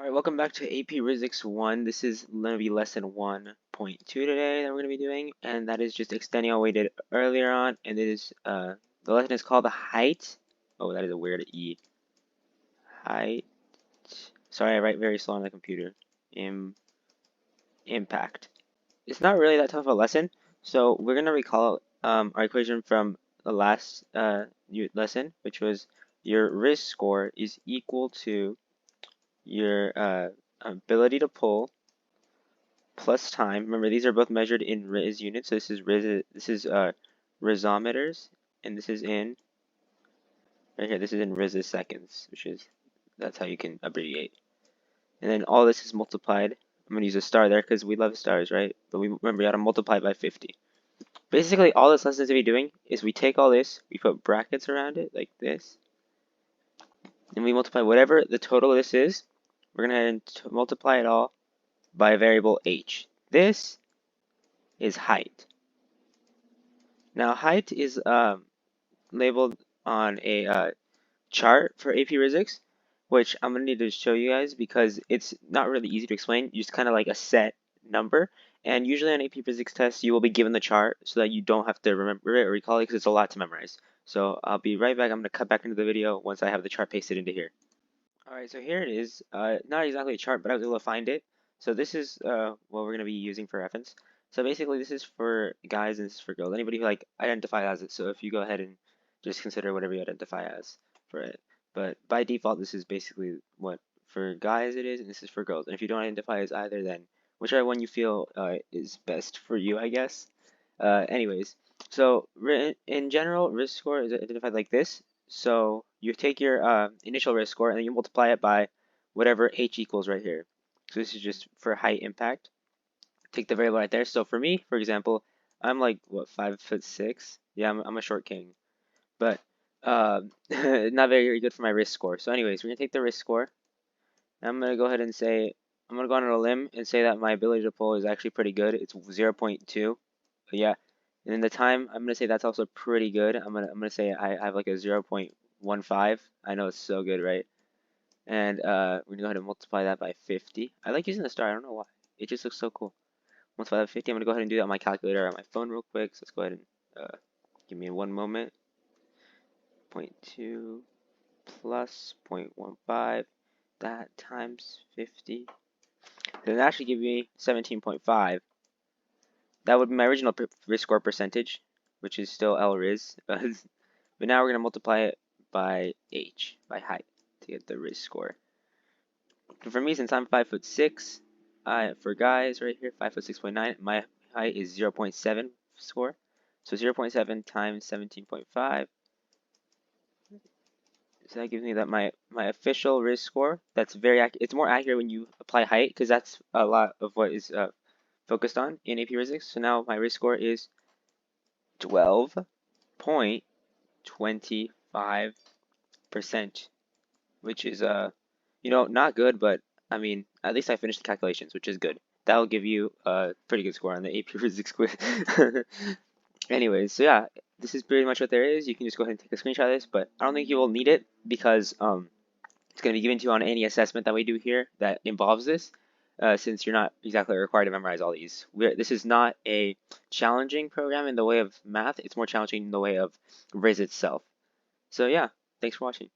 Alright, welcome back to AP Rizzics 1. This is going to be lesson 1.2 today that we're going to be doing, and that is just extending on what we did earlier on, and it is, the lesson is called the height. Oh, that is a weird E. Height. Sorry, I write very slow on the computer. Impact. It's not really that tough of a lesson, so we're going to recall our equation from the last lesson, which was your risk score is equal to your ability to pull plus time. Remember, these are both measured in Riz units. So this is Rizometers, and this is in right here. This is in Riz seconds, which is that's how you can abbreviate. And then all this is multiplied. I'm gonna use a star there because we love stars, right? But we remember you gotta multiply by 50. Basically, all this lesson is gonna be doing is we take all this, we put brackets around it like this, and we multiply whatever the total of this is. We're gonna multiply it all by a variable h. This is height. Now, height is labeled on a chart for AP Rizzics, which I'm going to need to show you guys because it's not really easy to explain. Just kind of like a set number. And usually on AP Physics tests, you will be given the chart so that you don't have to remember it or recall it because it's a lot to memorize. So I'll be right back. I'm going to cut back into the video once I have the chart pasted into here. Alright, so here it is. Not exactly a chart, but I was able to find it. So this is what we're going to be using for reference. So basically this is for guys and this is for girls. Anybody who like identify as it. So if you go ahead and just consider whatever you identify as for it. But by default this is basically what for guys it is and this is for girls. And if you don't identify as either, then whichever one you feel is best for you, I guess. Anyways, so in general risk score is identified like this. So you take your initial risk score and then you multiply it by whatever h equals right here. So this is just for height impact. Take the variable right there. So for me, for example, I'm like what 5'6". Yeah, I'm a short king, but not very good for my risk score. So anyways, we're gonna take the risk score. And I'm gonna go ahead and say I'm gonna go on a limb and say that my ability to pull is actually pretty good. It's 0.2. Yeah, and then the time I'm gonna say that's also pretty good. I'm gonna say I have like a 0.15. I know it's so good, right? And we're gonna go ahead and multiply that by 50. I like using the star. I don't know why. It just looks so cool. Multiply that by 50. I'm gonna go ahead and do that on my calculator or on my phone real quick. So let's go ahead and give me one moment. 0.2 plus 0.15. That times 50. Then that actually give me 17.5. That would be my original risk score percentage, which is still L-Riz. But now we're going to multiply it by H, by height, to get the risk score. And for me, since I'm 5'6", for guys right here, 5'6.9", my height is 0.7 score. So 0.7 times 17.5. So that gives me that my official risk score. That's very accurate. It's more accurate when you apply height because that's a lot of what is focused on in AP Rizzics. So now my risk score is 12.25%, which is not good, but I mean at least I finished the calculations, which is good. That'll give you a pretty good score on the AP Rizzics quiz. Anyways, so yeah, this is pretty much what there is. You can just go ahead and take a screenshot of this, but I don't think you will need it because it's going to be given to you on any assessment that we do here that involves this, since you're not exactly required to memorize all these. This is not a challenging program in the way of math. It's more challenging in the way of Riz itself. So yeah, thanks for watching.